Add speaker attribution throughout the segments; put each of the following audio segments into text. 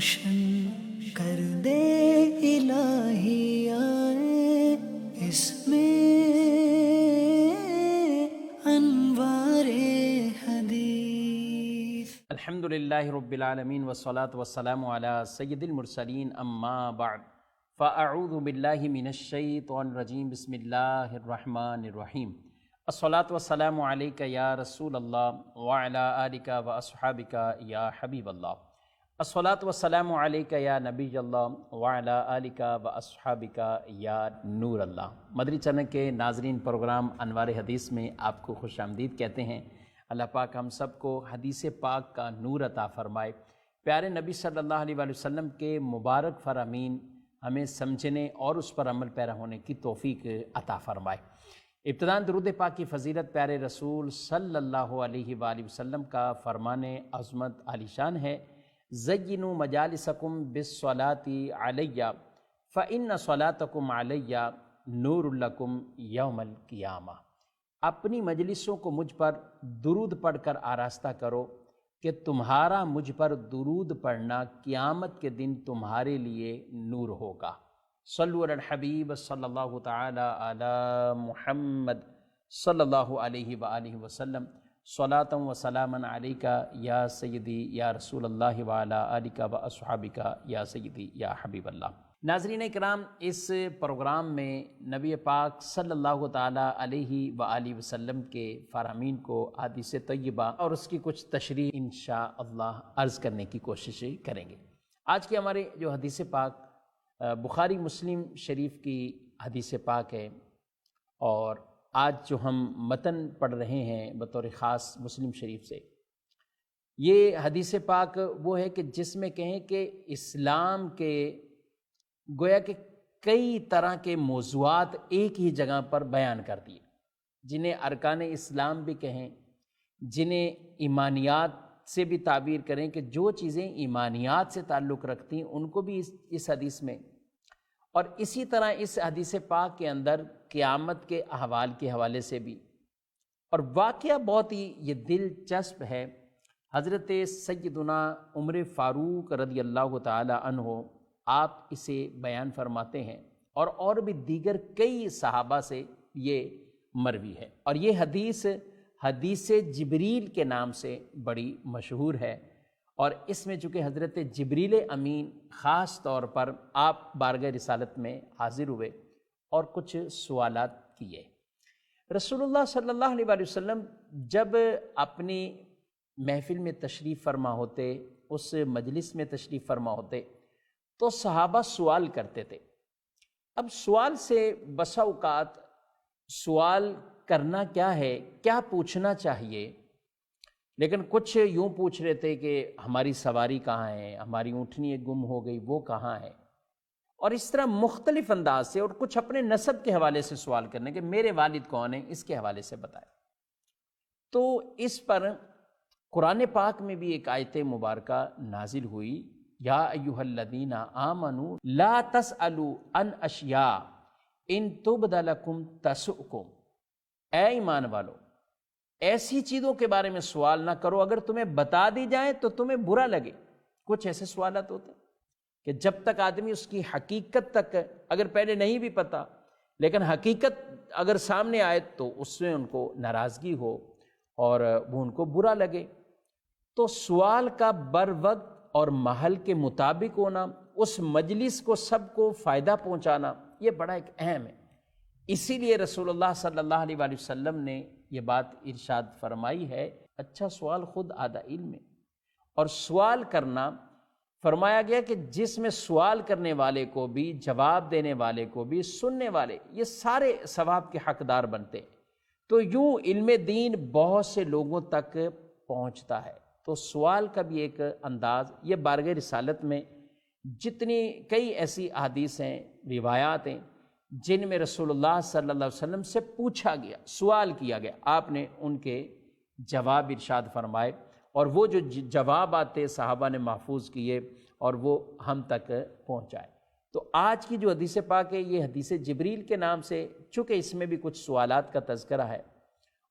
Speaker 1: روشن کر دے الہی آئے اس میں انوار حدیث۔
Speaker 2: الحمدللہ رب العالمین والصلاة والسلام علی سید المرسلین اما بعد فاعوذ باللہ من الشیطان الرجیم بسم اللہ الرحمن الرحیم۔ الصلاة والسلام علیک یا رسول اللہ وعلی آلک واصحابک یا حبیب اللہ۔ الصلاة والسلام علیک یا نبی اللہ وعلی آلک واصحابک یا نور اللہ۔ مدری چینل کے ناظرین، پروگرام انوار حدیث میں آپ کو خوش آمدید کہتے ہیں۔ اللہ پاک ہم سب کو حدیث پاک کا نور عطا فرمائے، پیارے نبی صلی اللہ علیہ وآلہ وسلم کے مبارک فرامین ہمیں سمجھنے اور اس پر عمل پیرا ہونے کی توفیق عطا فرمائے۔ ابتداً درود پاک کی فضیلت پیارے رسول صلی اللہ علیہ وآلہ وسلم کا فرمان عظمت عالی شان ہے، زینوا مجالسکم بالصلاۃ علیہ فإن صلاتکم علیہ نور لکم یوم القیامہ۔ اپنی مجلسوں کو مجھ پر درود پڑھ کر آراستہ کرو کہ تمہارا مجھ پر درود پڑھنا قیامت کے دن تمہارے لیے نور ہوگا۔ صلو علی الحبیب صلی اللہ تعالی علی محمد صلی اللہ علیہ وآلہ وسلم، صلاۃ و سلاما علیک یا سیدی یا رسول اللہ وعلی آلک واصحابک یا سیدی یا حبیب اللہ۔ ناظرین کرام، اس پروگرام میں نبی پاک صلی اللہ تعالی علیہ وآلہ وسلم کے فرامین کو حدیث طیبہ اور اس کی کچھ تشریح انشاءاللہ عرض کرنے کی کوشش کریں گے۔ آج کی ہمارے جو حدیث پاک بخاری مسلم شریف کی حدیث پاک ہے، اور آج جو ہم متن پڑھ رہے ہیں بطور خاص مسلم شریف سے، یہ حدیث پاک وہ ہے کہ جس میں کہیں کہ اسلام کے گویا کہ کئی طرح کے موضوعات ایک ہی جگہ پر بیان کر دیے، جنہیں ارکان اسلام بھی کہیں، جنہیں ایمانیات سے بھی تعبیر کریں کہ جو چیزیں ایمانیات سے تعلق رکھتی ہیں ان کو بھی اس حدیث میں، اور اسی طرح اس حدیث پاک کے اندر قیامت کے احوال کے حوالے سے بھی۔ اور واقعہ بہت ہی یہ دلچسپ ہے۔ حضرت سیدنا عمر فاروق رضی اللہ تعالی عنہ آپ اسے بیان فرماتے ہیں، اور بھی دیگر کئی صحابہ سے یہ مروی ہے، اور یہ حدیث جبریل کے نام سے بڑی مشہور ہے۔ اور اس میں چونکہ حضرت جبریل امین خاص طور پر آپ بارگاہ رسالت میں حاضر ہوئے اور کچھ سوالات کیے۔ رسول اللہ صلی اللہ علیہ وآلہ وسلم جب اپنی محفل میں تشریف فرما ہوتے، اس مجلس میں تشریف فرما ہوتے، تو صحابہ سوال کرتے تھے۔ اب سوال سے بسا اوقات سوال کرنا کیا ہے، کیا پوچھنا چاہیے، لیکن کچھ یوں پوچھ رہے تھے کہ ہماری سواری کہاں ہے، ہماری اونٹنی گم ہو گئی، وہ کہاں ہے، اور اس طرح مختلف انداز سے، اور کچھ اپنے نسب کے حوالے سے سوال کرنے کہ میرے والد کون ہیں، اس کے حوالے سے بتائے۔ تو اس پر قرآن پاک میں بھی ایک آیت مبارکہ نازل ہوئی، یا ایھا الذین آمنوا لا تسألوا عن اشیاء ان تبد لکم تسؤکم۔ اے ایمان والو، ایسی چیزوں کے بارے میں سوال نہ کرو اگر تمہیں بتا دی جائیں تو تمہیں برا لگے۔ کچھ ایسے سوالات ہوتے ہیں کہ جب تک آدمی اس کی حقیقت تک اگر پہلے نہیں بھی پتا، لیکن حقیقت اگر سامنے آئے تو اس میں ان کو ناراضگی ہو اور وہ ان کو برا لگے۔ تو سوال کا بر وقت اور محل کے مطابق ہونا، اس مجلس کو سب کو فائدہ پہنچانا، یہ بڑا ایک اہم ہے۔ اسی لیے رسول اللہ صلی اللہ علیہ وآلہ وسلم نے یہ بات ارشاد فرمائی ہے، اچھا سوال خود آدھا علم ہے۔ اور سوال کرنا فرمایا گیا کہ جس میں سوال کرنے والے کو بھی، جواب دینے والے کو بھی، سننے والے، یہ سارے ثواب کے حقدار بنتے ہیں۔ تو یوں علم دین بہت سے لوگوں تک پہنچتا ہے۔ تو سوال کا بھی ایک انداز، یہ بارگاہ رسالت میں جتنی کئی ایسی احادیث ہیں، روایات ہیں، جن میں رسول اللہ صلی اللہ علیہ وسلم سے پوچھا گیا، سوال کیا گیا، آپ نے ان کے جواب ارشاد فرمائے، اور وہ جو جوابات تھے صحابہ نے محفوظ کیے اور وہ ہم تک پہنچائے۔ تو آج کی جو حدیث پاک ہے، یہ حدیث جبریل کے نام سے، چونکہ اس میں بھی کچھ سوالات کا تذکرہ ہے،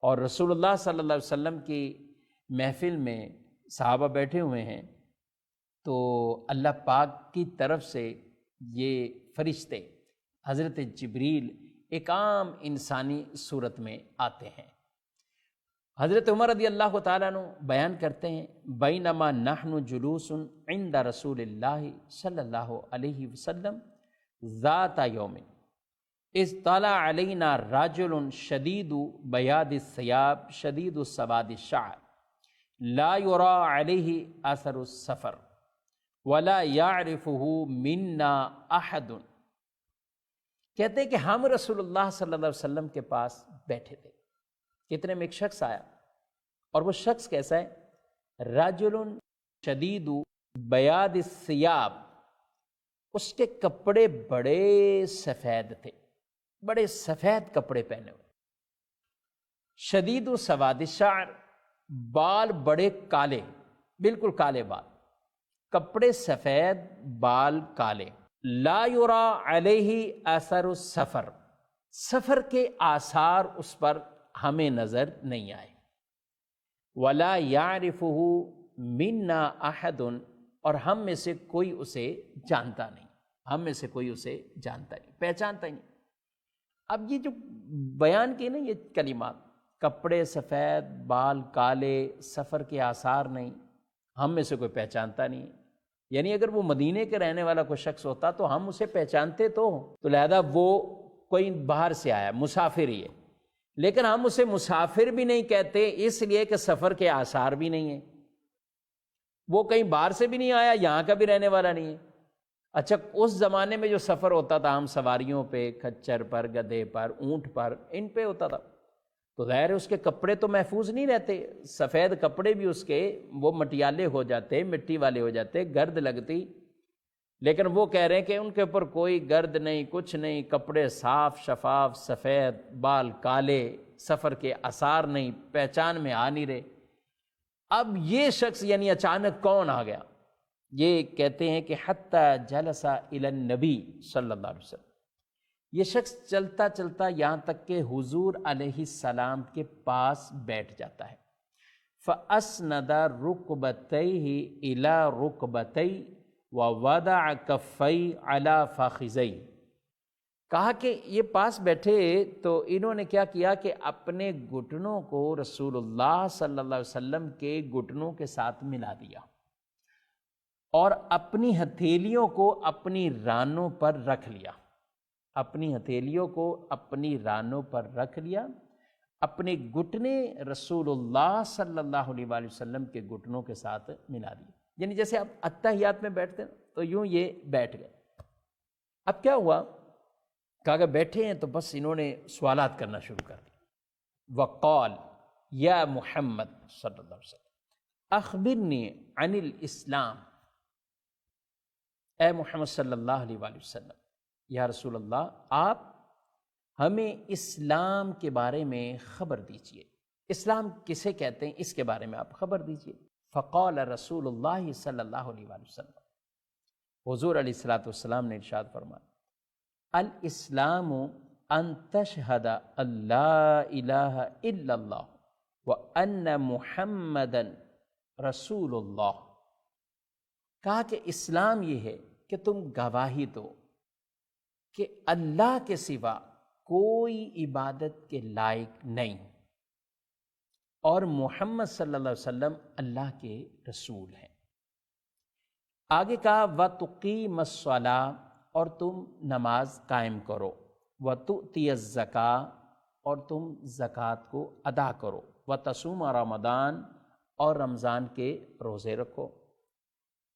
Speaker 2: اور رسول اللہ صلی اللہ علیہ وسلم کی محفل میں صحابہ بیٹھے ہوئے ہیں، تو اللہ پاک کی طرف سے یہ فرشتے حضرت جبریل ایک عام انسانی صورت میں آتے ہیں۔ حضرت عمر رضی اللہ تعالیٰ عنہ بیان کرتے ہیں، بینما نحن جلوس عند رسول اللہ صلی اللہ علیہ وسلم ذات یوم اذ طلع علینا رجل شدید بیاض الثیاب شدید سواد الشعر لا یری علیہ اثر السفر ولا یعرفہ منا احد۔ کہتے ہیں کہ ہم رسول اللہ صلی اللہ علیہ وسلم کے پاس بیٹھے تھے، کتنے میں ایک شخص آیا، اور وہ شخص کیسا ہے؟ رجل شدید بیاض الثیاب، اس کے کپڑے بڑے سفید تھے، بڑے سفید کپڑے پہنے ہوئے، شدید سواد الشعر، بال بڑے کالے، بالکل کالے بال، کپڑے سفید بال کالے، لا یری علیہ اثر السفر، سفر کے آثار اس پر ہمیں نظر نہیں آئے، ولا یعرفہ منا احد، اور ہم میں سے کوئی اسے جانتا نہیں، ہم میں سے کوئی اسے جانتا نہیں، پہچانتا ہی نہیں۔ اب یہ جو بیان کی نا یہ کلمات، کپڑے سفید بال کالے، سفر کے آثار نہیں، ہم میں سے کوئی پہچانتا نہیں، یعنی اگر وہ مدینے کے رہنے والا کوئی شخص ہوتا تو ہم اسے پہچانتے تو لہذا وہ کوئی باہر سے آیا مسافر ہی ہے، لیکن ہم اسے مسافر بھی نہیں کہتے اس لیے کہ سفر کے آثار بھی نہیں ہیں، وہ کہیں باہر سے بھی نہیں آیا، یہاں کا بھی رہنے والا نہیں ہے۔ اچھا اس زمانے میں جو سفر ہوتا تھا ہم سواریوں پہ، کھچر پر، گدھے پر، اونٹ پر، ان پہ ہوتا تھا، تو ظاہر ہے اس کے کپڑے تو محفوظ نہیں رہتے، سفید کپڑے بھی اس کے وہ مٹیالے ہو جاتے، مٹی والے ہو جاتے، گرد لگتی، لیکن وہ کہہ رہے ہیں کہ ان کے اوپر کوئی گرد نہیں، کچھ نہیں، کپڑے صاف شفاف سفید، بال کالے، سفر کے آثار نہیں، پہچان میں آ نہیں رہے۔ اب یہ شخص یعنی اچانک کون آ گیا؟ یہ کہتے ہیں کہ حتی جلس الی النبی صلی اللہ علیہ وسلم، یہ شخص چلتا چلتا یہاں تک کہ حضور علیہ السلام کے پاس بیٹھ جاتا ہے، فَأَسْنَدَ رُكْبَتَيْهِ إِلَى رُكْبَتَيْهِ وَوَضَعَ كَفَّيْهِ عَلَى فَخِذَيْهِ، کہا کہ یہ پاس بیٹھے تو انہوں نے کیا کیا کہ اپنے گھٹنوں کو رسول اللہ صلی اللہ علیہ وسلم کے گھٹنوں کے ساتھ ملا دیا، اور اپنی ہتھیلیوں کو اپنی رانوں پر رکھ لیا، اپنی ہتھیلیوں کو اپنی رانوں پر رکھ لیا، اپنے گھٹنے رسول اللہ صلی اللہ علیہ وآلہ وسلم کے گھٹنوں کے ساتھ ملا دیے، یعنی جیسے اب اتحیات میں بیٹھتے ہیں تو یوں یہ بیٹھ گئے۔ اب کیا ہوا کہ اگر بیٹھے ہیں تو بس انہوں نے سوالات کرنا شروع کر دیا، وقال یا محمد صلی اللہ علیہ وسلم اخبرنی عن الاسلام، اے محمد صلی اللہ علیہ وآلہ وسلم، یا رسول اللہ آپ ہمیں اسلام کے بارے میں خبر دیجئے، اسلام کسے کہتے ہیں اس کے بارے میں آپ خبر دیجئے۔ فقال رسول اللہ صلی اللہ علیہ وآلہ وسلم، حضور علیہ الصلوۃ والسلام نے ارشاد فرمایا، الاسلام ان تشہد ان لا الہ الا اللہ وان محمدا رسول اللہ، کہا کہ اسلام یہ ہے کہ تم گواہی دو کہ اللہ کے سوا کوئی عبادت کے لائق نہیں، اور محمد صلی اللہ علیہ وسلم اللہ کے رسول ہیں۔ آگے کہا وَتُقِيمَ الصَّلَاةَ، اور تم نماز قائم کرو، وَتُؤْتِيَ الزَّكَاةَ، اور تم زکوٰۃ کو ادا کرو، وَتَصُومَ رمضان، اور رمضان کے روزے رکھو،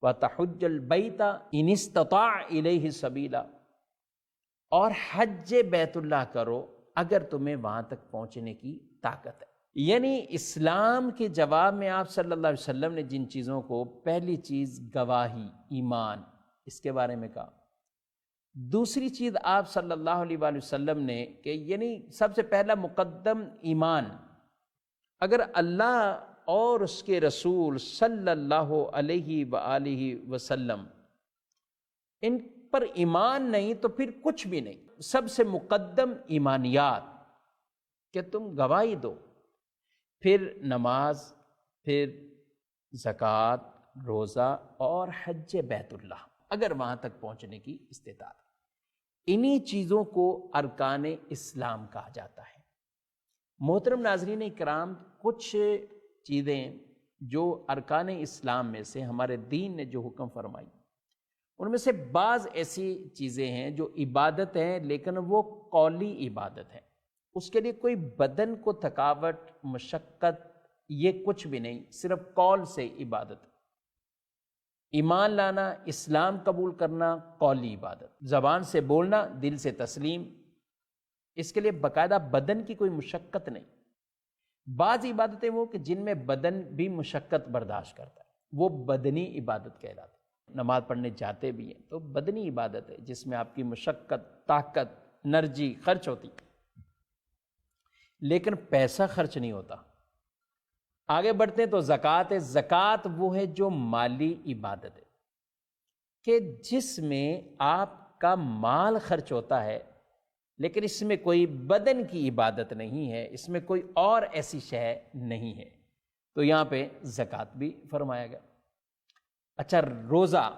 Speaker 2: وَتَحُجَّ الْبَيْتَ إِنِ اسْتَطَاعَ إِلَيْهِ سَبِيلًا، اور حج بیت اللہ کرو اگر تمہیں وہاں تک پہنچنے کی طاقت ہے۔ یعنی اسلام کے جواب میں آپ صلی اللہ علیہ وسلم نے جن چیزوں کو، پہلی چیز گواہی، ایمان، اس کے بارے میں کہا، دوسری چیز آپ صلی اللہ علیہ وآلہ وسلم نے کہ یعنی سب سے پہلا مقدم ایمان، اگر اللہ اور اس کے رسول صلی اللہ علیہ وآلہ وسلم ان پر ایمان نہیں تو پھر کچھ بھی نہیں، سب سے مقدم ایمانیات کہ تم گواہی دو، پھر نماز، پھر زکوٰۃ، روزہ اور حج بیت اللہ، اگر وہاں تک پہنچنے کی استطاعت۔ انہی چیزوں کو ارکان اسلام کہا جاتا ہے۔ محترم ناظرین اکرام، کچھ چیزیں جو ارکان اسلام میں سے ہمارے دین نے جو حکم فرمائی، ان میں سے بعض ایسی چیزیں ہیں جو عبادت ہیں لیکن وہ قولی عبادت ہے، اس کے لیے کوئی بدن کو تھکاوٹ، مشقت، یہ کچھ بھی نہیں، صرف قول سے عبادت۔ ایمان لانا، اسلام قبول کرنا، قولی عبادت، زبان سے بولنا، دل سے تسلیم، اس کے لیے باقاعدہ بدن کی کوئی مشقت نہیں۔ بعض عبادتیں وہ کہ جن میں بدن بھی مشقت برداشت کرتا ہے، وہ بدنی عبادت کہلاتی ہے۔ نماز پڑھنے جاتے بھی ہیں تو بدنی عبادت ہے جس میں آپ کی مشقت، طاقت، انرجی خرچ ہوتی، لیکن پیسہ خرچ نہیں ہوتا۔ آگے بڑھتے ہیں تو زکوٰۃ ہے۔ زکوٰۃ وہ ہے جو مالی عبادت ہے کہ جس میں آپ کا مال خرچ ہوتا ہے، لیکن اس میں کوئی بدن کی عبادت نہیں ہے، اس میں کوئی اور ایسی شے نہیں ہے، تو یہاں پہ زکوٰۃ بھی فرمایا گیا۔ اچھا، روزہ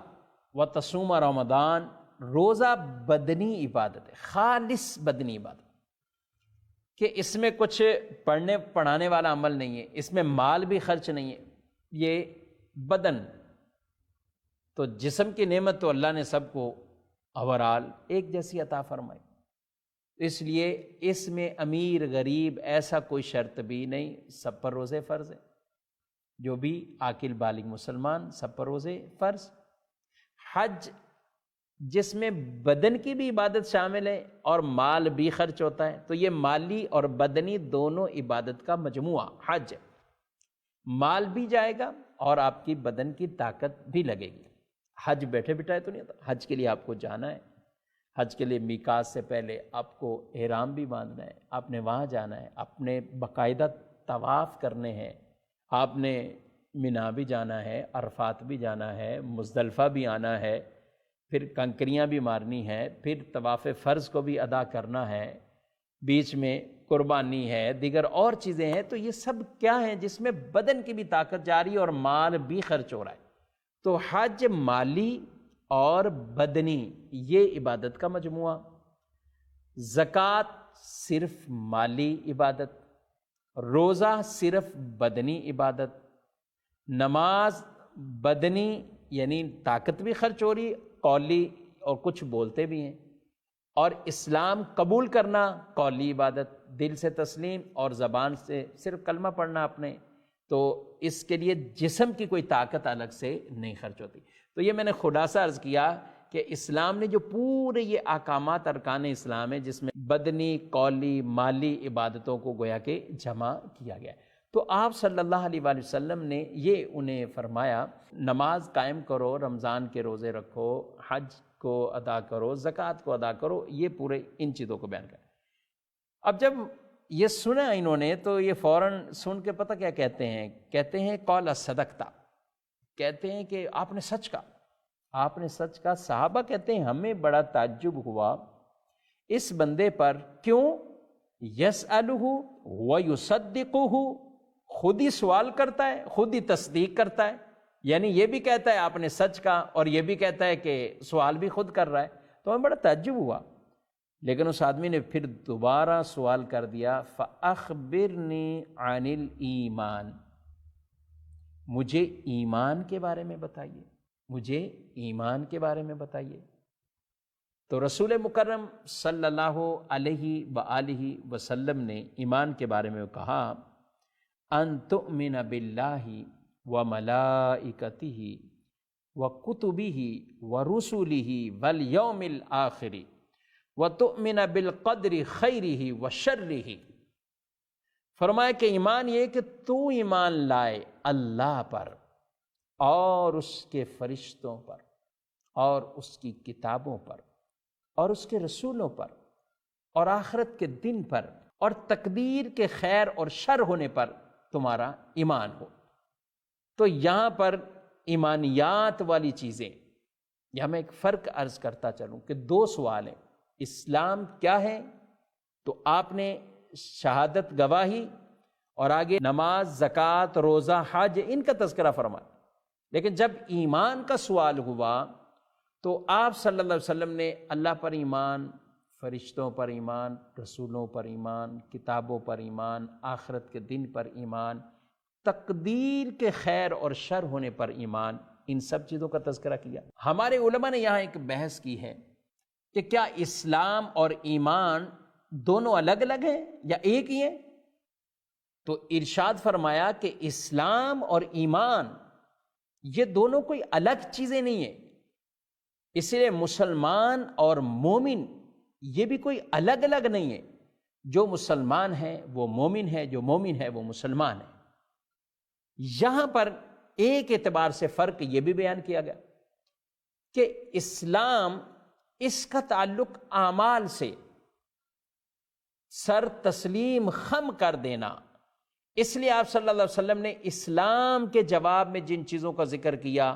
Speaker 2: و تصوم رمضان، روزہ بدنی عبادت ہے، خالص بدنی عبادت، کہ اس میں کچھ پڑھنے پڑھانے والا عمل نہیں ہے، اس میں مال بھی خرچ نہیں ہے، یہ بدن تو جسم کی نعمت تو اللہ نے سب کو اوورال ایک جیسی عطا فرمائی، اس لیے اس میں امیر غریب ایسا کوئی شرط بھی نہیں، سب پر روزے فرض ہے، جو بھی عاقل بالغ مسلمان سب پر روزے فرض۔ حج جس میں بدن کی بھی عبادت شامل ہے اور مال بھی خرچ ہوتا ہے، تو یہ مالی اور بدنی دونوں عبادت کا مجموعہ حج ہے۔ مال بھی جائے گا اور آپ کی بدن کی طاقت بھی لگے گی۔ حج بیٹھے بٹھائے تو نہیں ہوتا، حج کے لیے آپ کو جانا ہے، حج کے لیے میقات سے پہلے آپ کو احرام بھی باندھنا ہے، آپ نے وہاں جانا ہے، آپ نے باقاعدہ طواف کرنے ہیں، آپ نے منا بھی جانا ہے، عرفات بھی جانا ہے، مزدلفہ بھی آنا ہے، پھر کنکریاں بھی مارنی ہے، پھر طواف فرض کو بھی ادا کرنا ہے، بیچ میں قربانی ہے، دیگر اور چیزیں ہیں، تو یہ سب کیا ہیں جس میں بدن کی بھی طاقت جاری ہے اور مال بھی خرچ ہو رہا ہے۔ تو حج مالی اور بدنی یہ عبادت کا مجموعہ، زکوٰۃ صرف مالی عبادت، روزہ صرف بدنی عبادت، نماز بدنی یعنی طاقت بھی خرچ ہو رہی، قولی اور کچھ بولتے بھی ہیں، اور اسلام قبول کرنا قولی عبادت، دل سے تسلیم اور زبان سے صرف کلمہ پڑھنا اپنے، تو اس کے لیے جسم کی کوئی طاقت الگ سے نہیں خرچ ہوتی۔ تو یہ میں نے خلاصہ عرض کیا کہ اسلام نے جو پورے یہ احکامات ارکان اسلام ہے جس میں بدنی، قولی، مالی عبادتوں کو گویا کہ جمع کیا گیا ہے، تو آپ صلی اللہ علیہ وآلہ وسلم نے یہ انہیں فرمایا، نماز قائم کرو، رمضان کے روزے رکھو، حج کو ادا کرو، زکوٰۃ کو ادا کرو، یہ پورے ان چیزوں کو بیان کریں۔ اب جب یہ سنا انہوں نے تو یہ فوراً سن کے پتہ کیا کہتے ہیں قال صدقتا، کہتے ہیں کہ آپ نے سچ کہا، آپ نے سچ کہا۔ صحابہ کہتے ہیں ہمیں بڑا تعجب ہوا اس بندے پر، کیوں؟ یسألہ ویصدقہ، خود ہی سوال کرتا ہے، خود ہی تصدیق کرتا ہے، یعنی یہ بھی کہتا ہے آپ نے سچ کہا اور یہ بھی کہتا ہے کہ سوال بھی خود کر رہا ہے، تو ہمیں بڑا تعجب ہوا۔ لیکن اس آدمی نے پھر دوبارہ سوال کر دیا، فَأَخْبِرْنِي عَنِ الْإِيمَانِ، مجھے ایمان کے بارے میں بتائیے، مجھے ایمان کے بارے میں بتائیے۔ تو رسول مکرم صلی اللہ علیہ وآلہ وسلم نے ایمان کے بارے میں کہا، ان تؤمن باللہ وملائکتہ وکتبہ ورسلہ والیوم الآخر وتؤمن بالقدر خیرہ وشرہ۔ فرمایا کہ ایمان یہ کہ تو ایمان لائے اللہ پر اور اس کے فرشتوں پر اور اس کی کتابوں پر اور اس کے رسولوں پر اور آخرت کے دن پر اور تقدیر کے خیر اور شر ہونے پر تمہارا ایمان ہو۔ تو یہاں پر ایمانیات والی چیزیں، یہاں میں ایک فرق عرض کرتا چلوں کہ دو سوال ہیں، اسلام کیا ہے؟ تو آپ نے شہادت گواہی اور آگے نماز، زکوٰۃ، روزہ، حج، ان کا تذکرہ فرمایا۔ لیکن جب ایمان کا سوال ہوا تو آپ صلی اللہ علیہ وسلم نے اللہ پر ایمان، فرشتوں پر ایمان، رسولوں پر ایمان، کتابوں پر ایمان، آخرت کے دن پر ایمان، تقدیر کے خیر اور شر ہونے پر ایمان، ان سب چیزوں کا تذکرہ کیا۔ ہمارے علماء نے یہاں ایک بحث کی ہے کہ کیا اسلام اور ایمان دونوں الگ الگ ہیں یا ایک ہی ہیں؟ تو ارشاد فرمایا کہ اسلام اور ایمان یہ دونوں کوئی الگ چیزیں نہیں ہیں، اس لیے مسلمان اور مومن یہ بھی کوئی الگ الگ نہیں ہے۔ جو مسلمان ہے وہ مومن ہے، جو مومن ہے وہ مسلمان ہے۔ یہاں پر ایک اعتبار سے فرق یہ بھی بیان کیا گیا کہ اسلام اس کا تعلق اعمال سے، سر تسلیم خم کر دینا، اس لیے آپ صلی اللہ علیہ وسلم نے اسلام کے جواب میں جن چیزوں کا ذکر کیا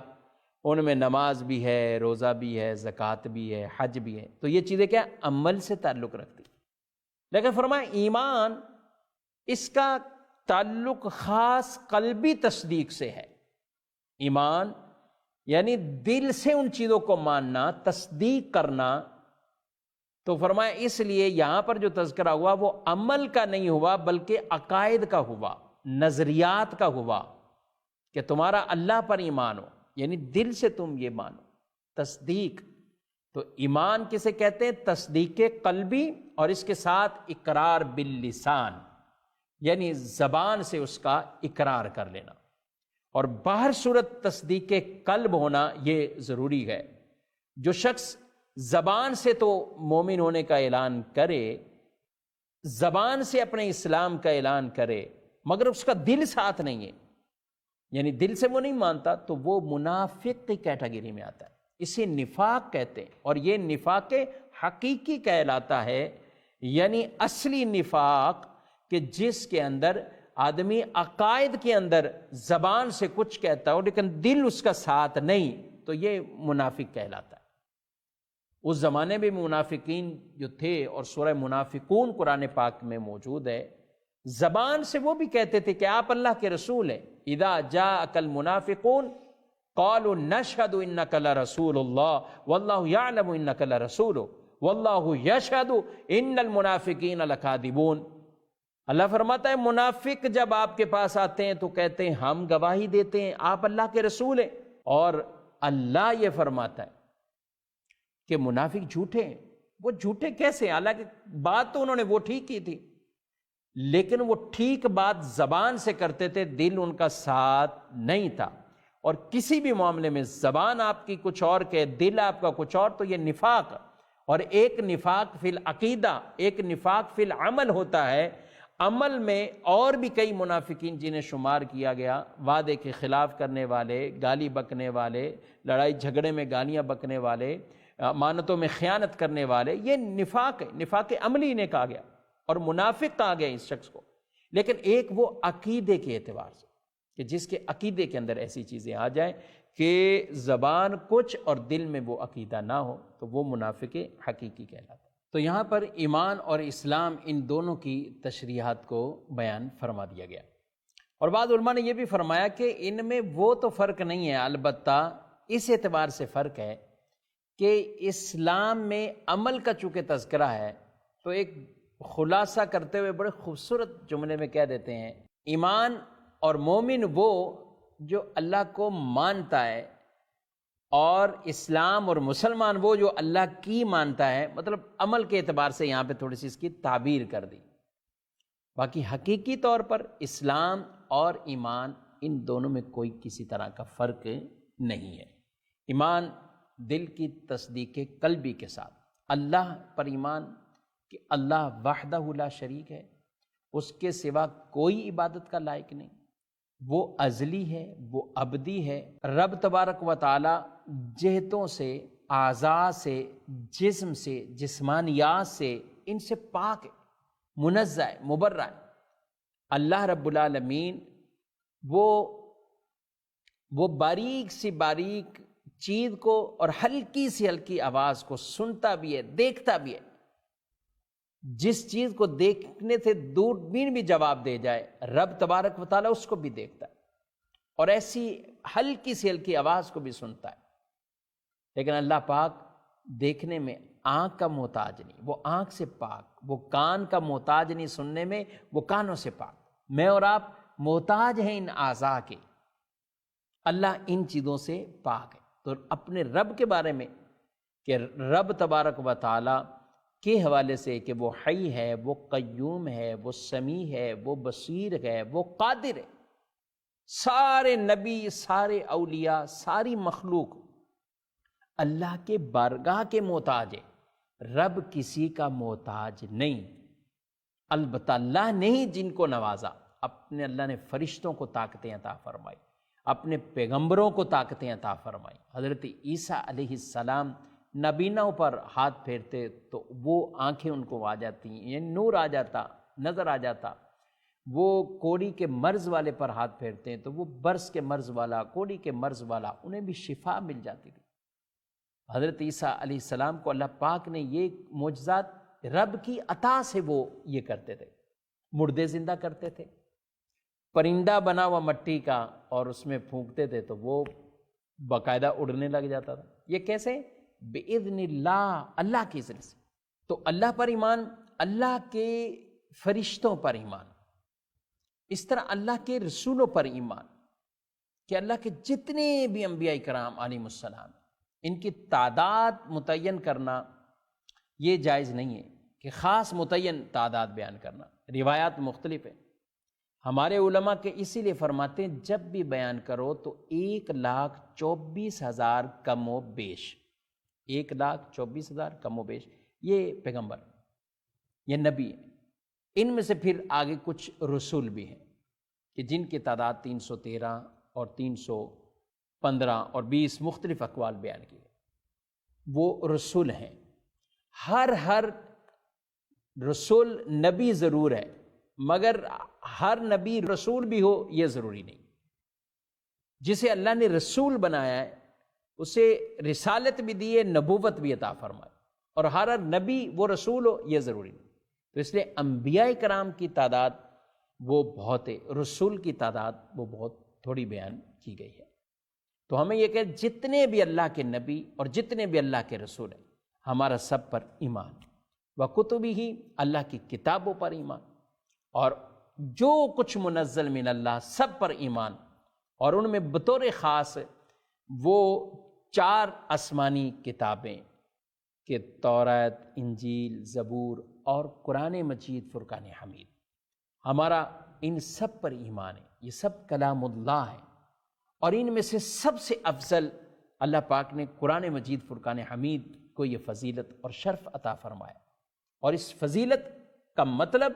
Speaker 2: ان میں نماز بھی ہے، روزہ بھی ہے، زکوٰۃ بھی ہے، حج بھی ہے، تو یہ چیزیں کیا عمل سے تعلق رکھتی۔ لیکن فرمایا ایمان اس کا تعلق خاص قلبی تصدیق سے ہے۔ ایمان یعنی دل سے ان چیزوں کو ماننا، تصدیق کرنا۔ تو فرمایا اس لیے یہاں پر جو تذکرہ ہوا وہ عمل کا نہیں ہوا بلکہ عقائد کا ہوا، نظریات کا ہوا، کہ تمہارا اللہ پر ایمان ہو، یعنی دل سے تم یہ مانو، تصدیق۔ تو ایمان کسے کہتے ہیں؟ تصدیق قلبی، اور اس کے ساتھ اقرار باللسان، یعنی زبان سے اس کا اقرار کر لینا، اور باہر صورت تصدیق قلب ہونا یہ ضروری ہے۔ جو شخص زبان سے تو مومن ہونے کا اعلان کرے، زبان سے اپنے اسلام کا اعلان کرے، مگر اس کا دل ساتھ نہیں ہے، یعنی دل سے وہ نہیں مانتا، تو وہ منافق کی کیٹیگری میں آتا ہے۔ اسے نفاق کہتے ہیں، اور یہ نفاق حقیقی کہلاتا ہے، یعنی اصلی نفاق کہ جس کے اندر آدمی عقائد کے اندر زبان سے کچھ کہتا ہو لیکن دل اس کا ساتھ نہیں، تو یہ منافق کہلاتا ہے۔ اس زمانے میں منافقین جو تھے، اور سورہ منافقون قرآن پاک میں موجود ہے، زبان سے وہ بھی کہتے تھے کہ آپ اللہ کے رسول ہیں۔ اذا جاءک المنافقون قالوا نشهد انک لرسول اللہ واللہ یعلم انک لرسول واللہ یشہد ان المنافقین لکاذبون۔ اللہ فرماتا ہے منافق جب آپ کے پاس آتے ہیں تو کہتے ہیں ہم گواہی دیتے ہیں آپ اللہ کے رسول ہیں، اور اللہ یہ فرماتا ہے کہ منافق جھوٹے ہیں۔ وہ جھوٹے کیسے؟ حالانکہ بات تو انہوں نے وہ ٹھیک کی تھی، لیکن وہ ٹھیک بات زبان سے کرتے تھے، دل ان کا ساتھ نہیں تھا۔ اور کسی بھی معاملے میں زبان آپ کی کچھ اور کہ دل آپ کا کچھ اور، تو یہ نفاق، اور ایک نفاق فی العقیدہ، ایک نفاق فی العمل ہوتا ہے۔ عمل میں اور بھی کئی منافقین جنہیں شمار کیا گیا، وعدے کے خلاف کرنے والے، گالی بکنے والے، لڑائی جھگڑے میں گالیاں بکنے والے، امانتوں میں خیانت کرنے والے، یہ نفاق ہے، نفاق عملی نے کہا گیا، اور منافق کہا گیا اس شخص کو۔ لیکن ایک وہ عقیدے کے اعتبار سے کہ جس کے عقیدے کے اندر ایسی چیزیں آ جائیں کہ زبان کچھ اور دل میں وہ عقیدہ نہ ہو، تو وہ منافق حقیقی کہلاتا ہے۔ تو یہاں پر ایمان اور اسلام ان دونوں کی تشریحات کو بیان فرما دیا گیا، اور بعض علماء نے یہ بھی فرمایا کہ ان میں وہ تو فرق نہیں ہے، البتہ اس اعتبار سے فرق ہے کہ اسلام میں عمل کا چونکہ تذکرہ ہے، تو ایک خلاصہ کرتے ہوئے بڑے خوبصورت جملے میں کہہ دیتے ہیں، ایمان اور مومن وہ جو اللہ کو مانتا ہے، اور اسلام اور مسلمان وہ جو اللہ کی مانتا ہے۔ مطلب عمل کے اعتبار سے یہاں پہ تھوڑی سی اس کی تعبیر کر دی، باقی حقیقی طور پر اسلام اور ایمان ان دونوں میں کوئی کسی طرح کا فرق نہیں ہے۔ ایمان دل کی تصدیق قلبی کے ساتھ، اللہ پر ایمان کہ اللہ وحدہ لا شریک ہے، اس کے سوا کوئی عبادت کا لائق نہیں، وہ ازلی ہے، وہ ابدی ہے۔ رب تبارک و تعالی جہتوں سے، اعضاء سے، جسم سے، جسمانیات سے، ان سے پاک ہے، منزہ ہے، مبرہ ہے۔ اللہ رب العالمین وہ باریک سی باریک چیز کو اور ہلکی سی ہلکی آواز کو سنتا بھی ہے، دیکھتا بھی ہے۔ جس چیز کو دیکھنے سے دوربین بھی جواب دے جائے، رب تبارک و تعالیٰ اس کو بھی دیکھتا ہے، اور ایسی ہلکی سی ہلکی آواز کو بھی سنتا ہے، لیکن اللہ پاک دیکھنے میں آنکھ کا محتاج نہیں، وہ آنکھ سے پاک، وہ کان کا محتاج نہیں سننے میں، وہ کانوں سے پاک۔ میں اور آپ محتاج ہیں ان اعضاء کے، اللہ ان چیزوں سے پاک ہے۔ تو اپنے رب کے بارے میں کہ رب تبارک و تعالی کے حوالے سے کہ وہ حی ہے، وہ قیوم ہے، وہ سمیع ہے، وہ بصیر ہے، وہ قادر ہے، سارے نبی، سارے اولیاء، ساری مخلوق اللہ کے بارگاہ کے محتاج ہے، رب کسی کا محتاج نہیں۔ البتہ اللہ نے ہی جن کو نوازا، اپنے اللہ نے فرشتوں کو طاقتیں عطا فرمائی، اپنے پیغمبروں کو طاقتیں عطا فرمائی۔ حضرت عیسیٰ علیہ السلام نبینوں پر ہاتھ پھیرتے تو وہ آنکھیں ان کو آ جاتی، یعنی نور آ جاتا، نظر آ جاتا۔ وہ کوڑی کے مرض والے پر ہاتھ پھیرتے ہیں تو وہ برس کے مرض والا، کوڑی کے مرض والا، انہیں بھی شفا مل جاتی تھی۔ حضرت عیسیٰ علیہ السلام کو اللہ پاک نے یہ معجزات رب کی عطا سے وہ یہ کرتے تھے، مردے زندہ کرتے تھے، پرندہ بنا ہوا مٹی کا اور اس میں پھونکتے تھے تو وہ باقاعدہ اڑنے لگ جاتا تھا۔ یہ کیسے؟ بِإِذْنِ اللہ، اللہ کی اذن سے۔ تو اللہ پر ایمان، اللہ کے فرشتوں پر ایمان، اس طرح اللہ کے رسولوں پر ایمان، کہ اللہ کے جتنے بھی انبیاء کرام علیہ السلام، ان کی تعداد متعین کرنا یہ جائز نہیں ہے کہ خاص متعین تعداد بیان کرنا، روایات مختلف ہیں۔ ہمارے علماء کے اسی لیے فرماتے ہیں جب بھی بیان کرو تو 1,24,000 کم و بیش، 1,24,000 کم و بیش یہ پیغمبر، یہ نبی ہیں۔ ان میں سے پھر آگے کچھ رسول بھی ہیں کہ جن کی تعداد 313 اور 315 اور 20 مختلف اقوال بیان کیے، وہ رسول ہیں۔ ہر رسول نبی ضرور ہے، مگر ہر نبی رسول بھی ہو یہ ضروری نہیں۔ جسے اللہ نے رسول بنایا ہے اسے رسالت بھی دی ہے، نبوت بھی عطا فرمائی، اور ہر نبی وہ رسول ہو یہ ضروری نہیں۔ تو اس لیے انبیاء کرام کی تعداد وہ بہت ہے، رسول کی تعداد وہ بہت تھوڑی بیان کی گئی ہے۔ تو ہمیں یہ کہ جتنے بھی اللہ کے نبی اور جتنے بھی اللہ کے رسول ہیں ہمارا سب پر ایمان، وَكُتُبِهِ اللہ کی کتابوں پر ایمان، اور جو کچھ منزل من اللہ سب پر ایمان، اور ان میں بطور خاص وہ 4 آسمانی کتابیں کہ تورات، انجیل، زبور اور قرآن مجید، فرقان حمید، ہمارا ان سب پر ایمان ہے۔ یہ سب کلام اللہ ہے، اور ان میں سے سب سے افضل اللہ پاک نے قرآن مجید فرقان حمید کو یہ فضیلت اور شرف عطا فرمایا، اور اس فضیلت کا مطلب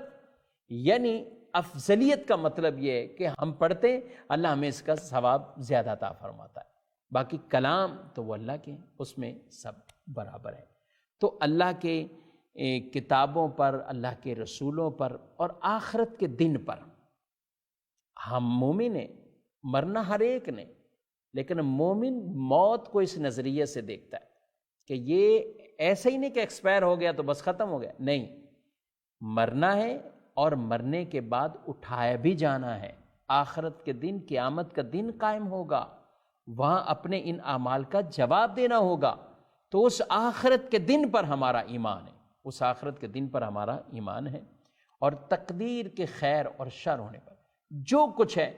Speaker 2: یعنی افضلیت کا مطلب یہ ہے کہ ہم پڑھتے ہیں اللہ ہمیں اس کا ثواب زیادہ عطا فرماتا ہے۔ باقی کلام تو وہ اللہ کے ہیں، اس میں سب برابر ہے۔ تو اللہ کے کتابوں پر، اللہ کے رسولوں پر اور آخرت کے دن پر ہم مومن ہیں، مرنا ہر ایک نے، لیکن مومن موت کو اس نظریے سے دیکھتا ہے کہ یہ ایسا ہی نہیں کہ ایکسپائر ہو گیا تو بس ختم ہو گیا، نہیں، مرنا ہے اور مرنے کے بعد اٹھایا بھی جانا ہے۔ آخرت کے دن، قیامت کا دن قائم ہوگا، وہاں اپنے ان اعمال کا جواب دینا ہوگا۔ تو اس آخرت کے دن پر ہمارا ایمان ہے، اس آخرت کے دن پر ہمارا ایمان ہے، اور تقدیر کے خیر اور شر ہونے پر جو کچھ ہے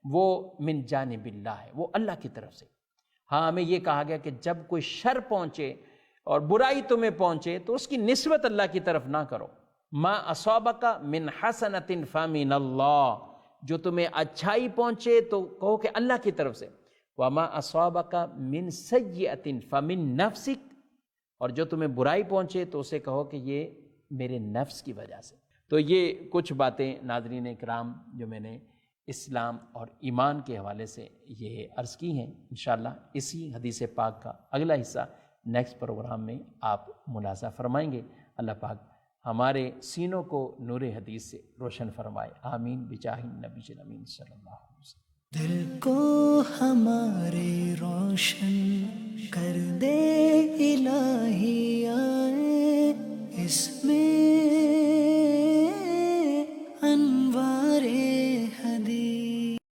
Speaker 2: وہ من جانب اللہ ہے، وہ اللہ کی طرف سے۔ ہاں ہمیں یہ کہا گیا کہ جب کوئی شر پہنچے اور برائی تمہیں پہنچے تو اس کی نسبت اللہ کی طرف نہ کرو۔ ما اصابک من حسنۃ فمن اللہ، جو تمہیں اچھائی پہنچے تو کہو کہ اللہ کی طرف سے، وما اصابک من سیئۃ فمن نفسک، اور جو تمہیں برائی پہنچے تو اسے کہو کہ یہ میرے نفس کی وجہ سے۔ تو یہ کچھ باتیں ناظرین کرام جو میں نے اسلام اور ایمان کے حوالے سے یہ عرض کی ہیں۔ انشاءاللہ اسی حدیث پاک کا اگلا حصہ نیکسٹ پروگرام میں آپ ملاحظہ فرمائیں گے۔ اللہ پاک ہمارے سینوں کو نور حدیث سے روشن فرمائے، آمین بجاہ النبی الامین صلی اللہ علیہ وسلم۔
Speaker 1: دل کو ہمارے روشن کر دے